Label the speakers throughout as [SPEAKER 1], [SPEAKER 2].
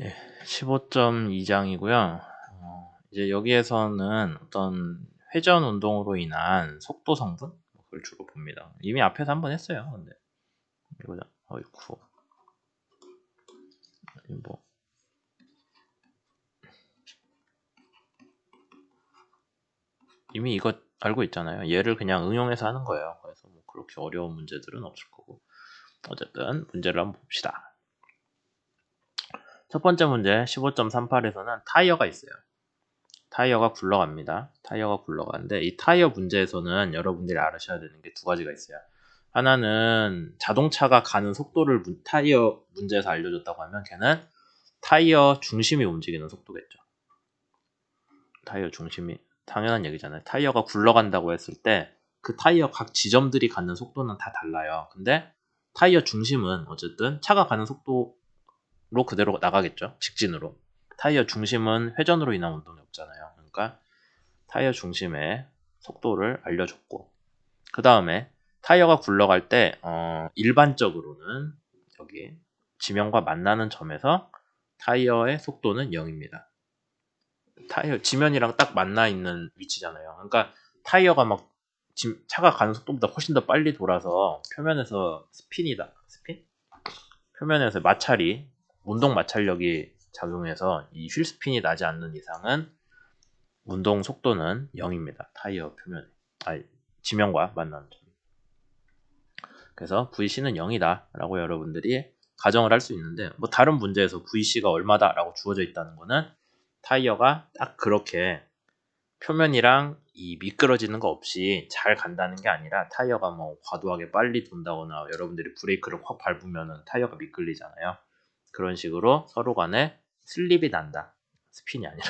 [SPEAKER 1] 예, 15.2장이고요. 이제 여기에서는 어떤 회전 운동으로 인한 속도 성분 그걸 주로 봅니다. 이미 앞에서 한번 했어요. 근데 이거죠. 어이쿠. 뭐 이미 이거 알고 있잖아요. 얘를 그냥 응용해서 하는 거예요. 그래서 뭐 그렇게 어려운 문제들은 없을 거고. 어쨌든 문제를 한번 봅시다. 첫 번째 문제 15.38에서는 타이어가 있어요. 타이어가 굴러갑니다. 타이어가 굴러가는데 이 타이어 문제에서는 여러분들이 알으셔야 되는 게 두 가지가 있어요. 하나는 자동차가 가는 속도를 타이어 문제에서 알려줬다고 하면 걔는 타이어 중심이 움직이는 속도겠죠. 타이어 중심이 당연한 얘기잖아요. 타이어가 굴러간다고 했을 때 그 타이어 각 지점들이 가는 속도는 다 달라요. 근데 타이어 중심은 어쨌든 차가 가는 속도로 그대로 나가겠죠. 직진으로. 타이어 중심은 회전으로 인한 운동이 없잖아요. 그러니까 타이어 중심의 속도를 알려줬고 그 다음에 타이어가 굴러갈 때 일반적으로는 여기 지면과 만나는 점에서 타이어의 속도는 0입니다. 타이어 지면이랑 딱 만나 있는 위치잖아요. 그러니까 타이어가 막 차가 가는 속도보다 훨씬 더 빨리 돌아서 표면에서 스핀이다. 스핀? 표면에서 마찰이 운동 마찰력이 작용해서 이 휠스핀이 나지 않는 이상은 운동 속도는 0입니다. 타이어 표면에. 지면과 만나는 점. 그래서 VC는 0이다 라고 여러분들이 가정을 할 수 있는데 뭐 다른 문제에서 VC가 얼마다 라고 주어져 있다는 거는 타이어가 딱 그렇게 표면이랑 이 미끄러지는 거 없이 잘 간다는 게 아니라 타이어가 뭐 과도하게 빨리 돈다거나 여러분들이 브레이크를 확 밟으면 타이어가 미끌리잖아요. 그런 식으로 서로 간에 슬립이 난다. 스핀이 아니라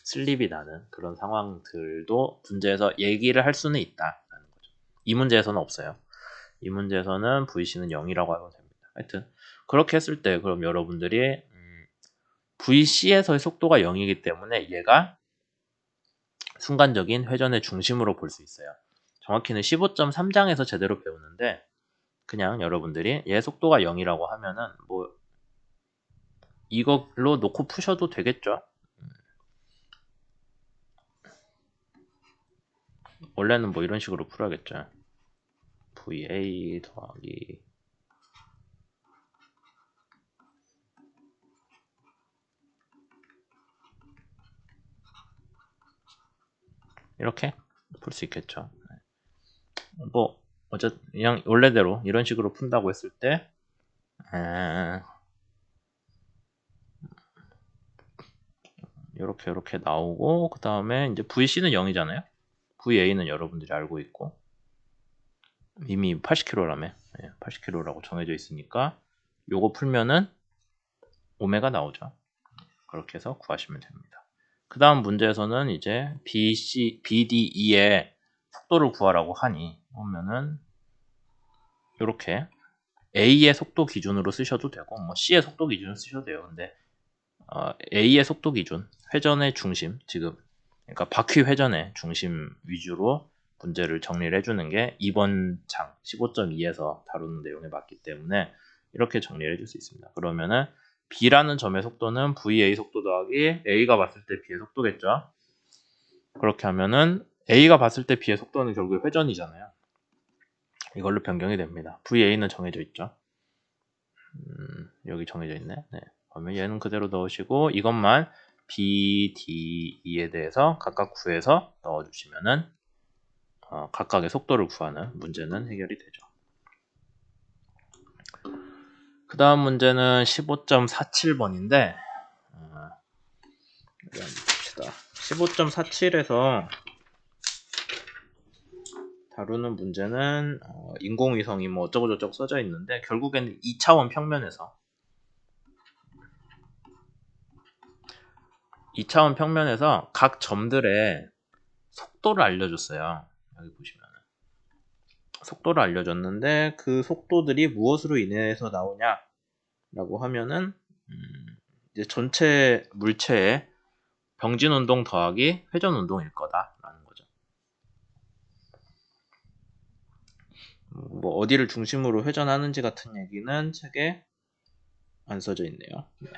[SPEAKER 1] 슬립이 나는 그런 상황들도 문제에서 얘기를 할 수는 있다라는 거죠. 이 문제에서는 없어요. 이 문제에서는 VC는 0이라고 하면 됩니다. 하여튼 그렇게 했을 때 그럼 여러분들이 VC에서의 속도가 0이기 때문에 얘가 순간적인 회전의 중심으로 볼 수 있어요. 정확히는 15.3장에서 제대로 배우는데 그냥 여러분들이 얘 속도가 0이라고 하면은 뭐 이걸로 놓고 푸셔도 되겠죠. 원래는 뭐 이런 식으로 풀어야겠죠. VA 더하기 이렇게 풀 수 있겠죠. 뭐 어쨌든 그냥 원래대로 이런 식으로 푼다고 했을 때 이렇게 나오고 그 다음에 이제 VC는 0이잖아요. VA는 여러분들이 알고 있고 이미 80kg라며 80kg라고 정해져 있으니까 요거 풀면은 오메가 나오죠. 그렇게 해서 구하시면 됩니다. 그 다음 문제에서는 이제 BDE의 속도를 구하라고 하니 보면은 이렇게 A의 속도 기준으로 쓰셔도 되고 뭐 C의 속도 기준으로 쓰셔도 돼요. 근데 A의 속도 기준, 회전의 중심, 지금 그러니까 바퀴 회전의 중심 위주로 문제를 정리를 해주는 게 이번 장 15.2에서 다루는 내용에 맞기 때문에 이렇게 정리를 해줄 수 있습니다. 그러면은 B라는 점의 속도는 VA 속도 더하기 A가 봤을 때 B의 속도겠죠. 그렇게 하면은 A가 봤을 때 B의 속도는 결국 회전이잖아요. 이걸로 변경이 됩니다. VA는 정해져 있죠. 여기 정해져 있네. 네. 그러면 얘는 그대로 넣으시고 이것만 BDE에 대해서 각각 구해서 넣어주시면은 각각의 속도를 구하는 문제는 해결이 되죠. 그 다음 문제는 15.47번인데 15.47에서 다루는 문제는 인공위성이 뭐 어쩌고저쩌고 써져 있는데 결국에는 2차원 평면에서 2차원 평면에서 각 점들의 속도를 알려줬어요. 여기 보시면 속도를 알려줬는데 그 속도들이 무엇으로 인해서 나오냐라고 하면은 이제 전체 물체의 병진 운동 더하기 회전 운동일 거다라는 거죠. 뭐 어디를 중심으로 회전하는지 같은 얘기는 책에 안 써져 있네요. 네.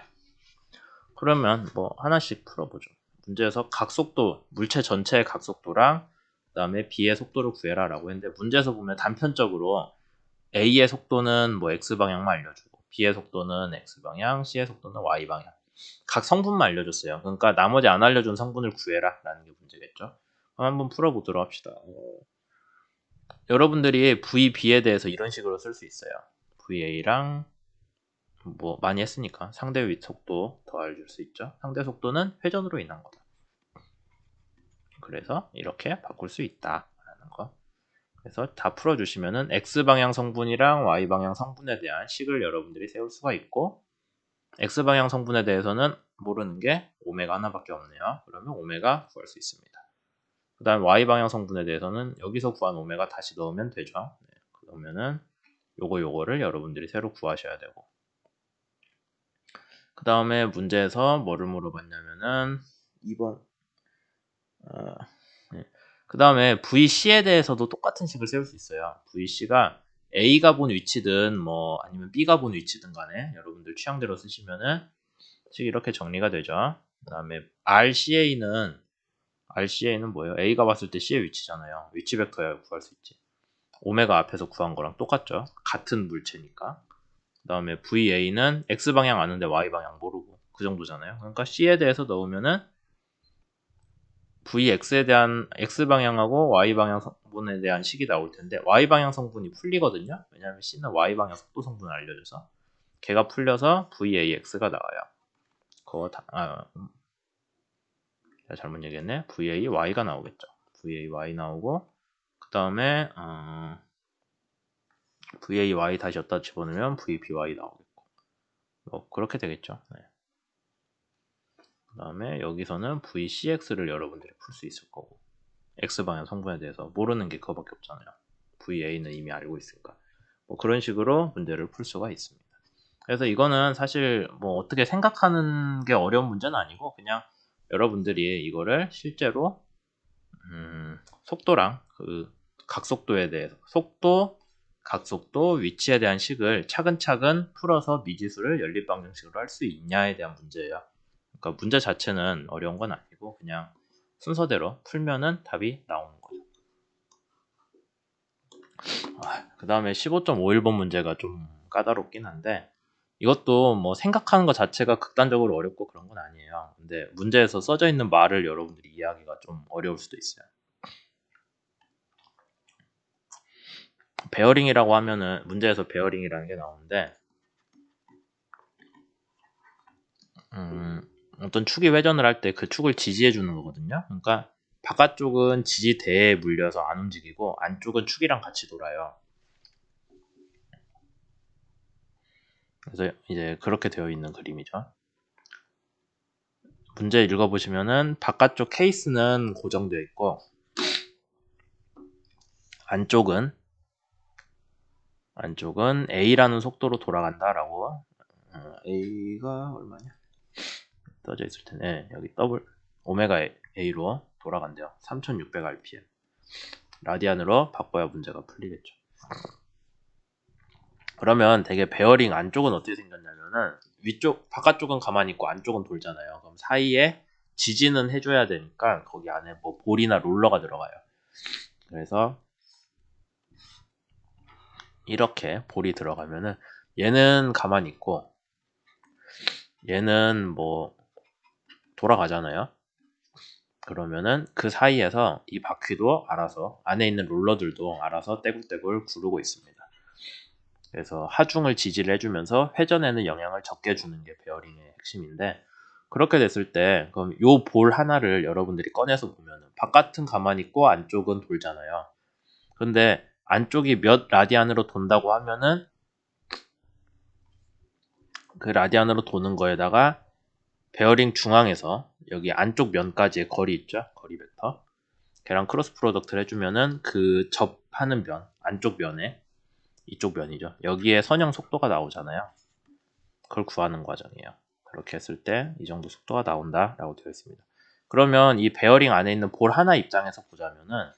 [SPEAKER 1] 그러면 뭐 하나씩 풀어보죠. 문제에서 각속도, 물체 전체의 각속도랑 그 다음에 B의 속도를 구해라 라고 했는데, 문제에서 보면 단편적으로 A의 속도는 뭐 X방향만 알려주고 B의 속도는 X방향, C의 속도는 Y방향, 각 성분만 알려줬어요. 그러니까 나머지 안 알려준 성분을 구해라 라는 게 문제겠죠. 그럼 한번 풀어보도록 합시다. 여러분들이 VB에 대해서 이런 식으로 쓸 수 있어요. VA랑 뭐 많이 했으니까 상대 속도 더 알려줄 수 있죠. 상대 속도는 회전으로 인한 거다. 그래서 이렇게 바꿀 수 있다라는 거. 그래서 다 풀어주시면은 X방향 성분이랑 Y방향 성분에 대한 식을 여러분들이 세울 수가 있고, X방향 성분에 대해서는 모르는 게 오메가 하나밖에 없네요. 그러면 오메가 구할 수 있습니다. 그 다음 Y방향 성분에 대해서는 여기서 구한 오메가 다시 넣으면 되죠. 네, 그러면은 요거를 여러분들이 새로 구하셔야 되고, 그 다음에 문제에서 뭐를 물어봤냐면은 2번 네. 그 다음에 VC에 대해서도 똑같은 식을 세울 수 있어요. VC가 A가 본 위치든 뭐 아니면 B가 본 위치든 간에 여러분들 취향대로 쓰시면은 식 이렇게 정리가 되죠. 그 다음에 RCA는 뭐예요? A가 봤을 때 C의 위치잖아요. 위치 벡터야 구할 수 있지. 오메가 앞에서 구한 거랑 똑같죠. 같은 물체니까. 그 다음에 VA는 X방향 아는데 Y방향 모르고 그 정도잖아요. 그러니까 C에 대해서 넣으면은 Vx에 대한 X방향하고 Y방향 성분에 대한 식이 나올 텐데, Y방향 성분이 풀리거든요. 왜냐하면 C는 Y방향 속도 성분을 알려줘서 걔가 풀려서 VAX가 나와요. 그거 잘못 얘기했네. VAY가 나오겠죠. VAY 나오고, 그 다음에 VAY 다시 여기다 집어넣으면 VBY 나오겠고, 뭐 그렇게 되겠죠. 네. 그 다음에 여기서는 VCX를 여러분들이 풀 수 있을 거고, X방향 성분에 대해서 모르는 게 그거밖에 없잖아요. VA는 이미 알고 있으니까. 뭐 그런 식으로 문제를 풀 수가 있습니다. 그래서 이거는 사실 뭐 어떻게 생각하는 게 어려운 문제는 아니고, 그냥 여러분들이 이거를 실제로 속도랑 그 각속도에 대해서, 속도, 각속도, 위치에 대한 식을 차근차근 풀어서 미지수를 연립방정식으로 할 수 있냐에 대한 문제예요. 그러니까 문제 자체는 어려운 건 아니고 그냥 순서대로 풀면은 답이 나오는 거죠. 그 다음에 15.51번 문제가 좀 까다롭긴 한데, 이것도 뭐 생각하는 것 자체가 극단적으로 어렵고 그런 건 아니에요. 근데 문제에서 써져 있는 말을 여러분들이 이해하기가 좀 어려울 수도 있어요. 베어링이라고 하면은 문제에서 베어링이라는 게 나오는데, 어떤 축이 회전을 할 때 그 축을 지지해 주는 거거든요. 그러니까 바깥쪽은 지지대에 물려서 안 움직이고 안쪽은 축이랑 같이 돌아요. 그래서 이제 그렇게 되어 있는 그림이죠. 문제 읽어보시면은 바깥쪽 케이스는 고정되어 있고 안쪽은 A라는 속도로 돌아간다라고. A가 얼마냐? 떠져 있을 텐데, 여기 더블 오메가 A로 돌아간대요. 3600rpm. 라디안으로 바꿔야 문제가 풀리겠죠. 그러면 되게 베어링 안쪽은 어떻게 생겼냐면은, 위쪽 바깥쪽은 가만히 있고 안쪽은 돌잖아요. 그럼 사이에 지지는 해줘야 되니까 거기 안에 뭐 볼이나 롤러가 들어가요. 그래서 이렇게 볼이 들어가면은 얘는 가만히 있고 얘는 뭐 돌아가잖아요. 그러면은 그 사이에서 이 바퀴도 알아서, 안에 있는 롤러들도 알아서 떼굴떼굴 구르고 있습니다. 그래서 하중을 지지를 해주면서 회전에는 영향을 적게 주는 게 베어링의 핵심인데, 그렇게 됐을 때 그럼 요 볼 하나를 여러분들이 꺼내서 보면은 바깥은 가만히 있고 안쪽은 돌잖아요. 근데 안쪽이 몇 라디안으로 돈다고 하면은 그 라디안으로 도는 거에다가 베어링 중앙에서 여기 안쪽 면까지의 거리 있죠? 거리 벡터. 걔랑 크로스 프로덕트를 해주면은 그 접하는 면, 안쪽 면에, 이쪽 면이죠. 여기에 선형 속도가 나오잖아요. 그걸 구하는 과정이에요. 그렇게 했을 때 이 정도 속도가 나온다라고 되어 있습니다. 그러면 이 베어링 안에 있는 볼 하나 입장에서 보자면은,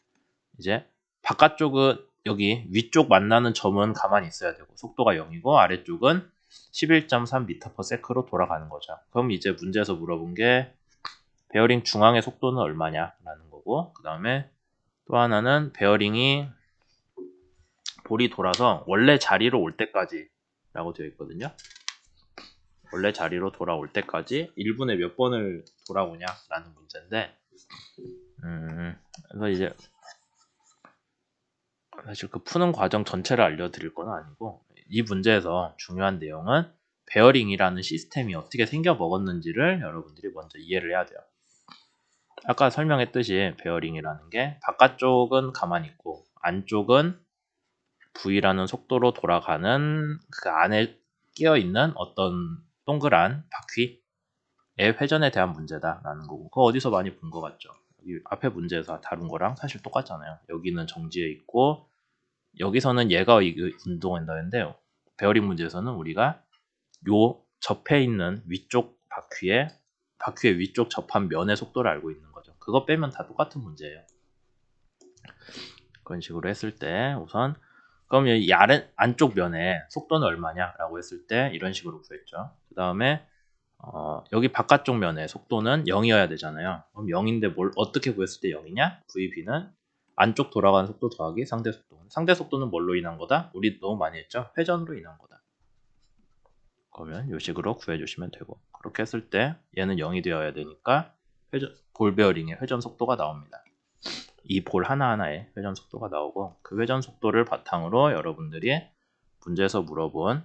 [SPEAKER 1] 이제 바깥쪽은 여기 위쪽 만나는 점은 가만히 있어야 되고 속도가 0이고, 아래쪽은 11.3m/s로 돌아가는 거죠. 그럼 이제 문제에서 물어본 게 베어링 중앙의 속도는 얼마냐라는 거고, 그 다음에 또 하나는 베어링이 볼이 돌아서 원래 자리로 올 때까지 라고 되어 있거든요. 원래 자리로 돌아올 때까지 1분에 몇 번을 돌아오냐라는 문제인데, 그래서 이제 사실 그 푸는 과정 전체를 알려드릴 건 아니고, 이 문제에서 중요한 내용은 베어링이라는 시스템이 어떻게 생겨 먹었는지를 여러분들이 먼저 이해를 해야 돼요. 아까 설명했듯이 베어링이라는 게 바깥쪽은 가만히 있고 안쪽은 V라는 속도로 돌아가는 그 안에 끼어 있는 어떤 동그란 바퀴의 회전에 대한 문제다라는 거고, 그거 어디서 많이 본 것 같죠? 여기 앞에 문제에서 다룬 거랑 사실 똑같잖아요. 여기는 정지해 있고 여기서는 얘가 운동한다는데, 베어링 문제에서는 우리가 요 접해 있는 위쪽 바퀴의 위쪽 접한 면의 속도를 알고 있는 거죠. 그거 빼면 다 똑같은 문제예요. 그런 식으로 했을 때 우선 그럼 이 안쪽 면의 속도는 얼마냐라고 했을 때 이런 식으로 구했죠. 그 다음에 여기 바깥쪽 면의 속도는 0이어야 되잖아요. 그럼 0인데 뭘 어떻게 구했을 때 0이냐? VB는 안쪽 돌아가는 속도 더하기 상대 속도. 상대 속도는 뭘로 인한 거다? 우리 너무 많이 했죠? 회전으로 인한 거다. 그러면 이 식으로 구해주시면 되고, 그렇게 했을 때 얘는 0이 되어야 되니까 볼 베어링의 회전 속도가 나옵니다. 이 볼 하나하나의 회전 속도가 나오고, 그 회전 속도를 바탕으로 여러분들이 문제에서 물어본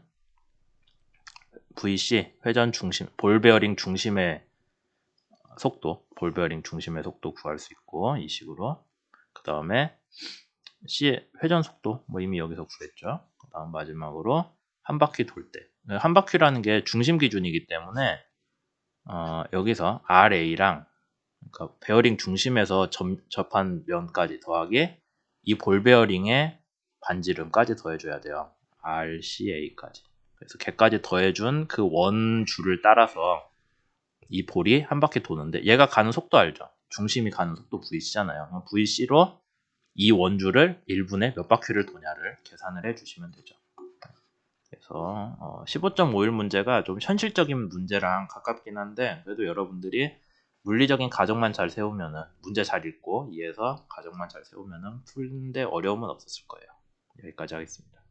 [SPEAKER 1] VC 회전 중심, 볼 베어링 중심의 속도, 볼 베어링 중심의 속도 구할 수 있고, 이 식으로. 그 다음에 C의 회전 속도, 뭐 이미 여기서 구했죠. 그 다음 마지막으로 한 바퀴 돌 때, 한 바퀴라는 게 중심 기준이기 때문에 여기서 RA랑, 그러니까 베어링 중심에서 접한 면까지 더하기 이 볼 베어링의 반지름까지 더해줘야 돼요. RCA까지. 그래서 걔까지 더해준 그 원줄을 따라서 이 볼이 한 바퀴 도는데, 얘가 가는 속도 알죠? 중심이 가는 속도 VC잖아요. VC로 이 원줄을 1분에 몇 바퀴를 도냐를 계산을 해주시면 되죠. 그래서 15.51 문제가 좀 현실적인 문제랑 가깝긴 한데, 그래도 여러분들이 물리적인 가정만 잘 세우면은, 문제 잘 읽고 이해해서 가정만 잘 세우면은 푸는데 어려움은 없었을 거예요. 여기까지 하겠습니다.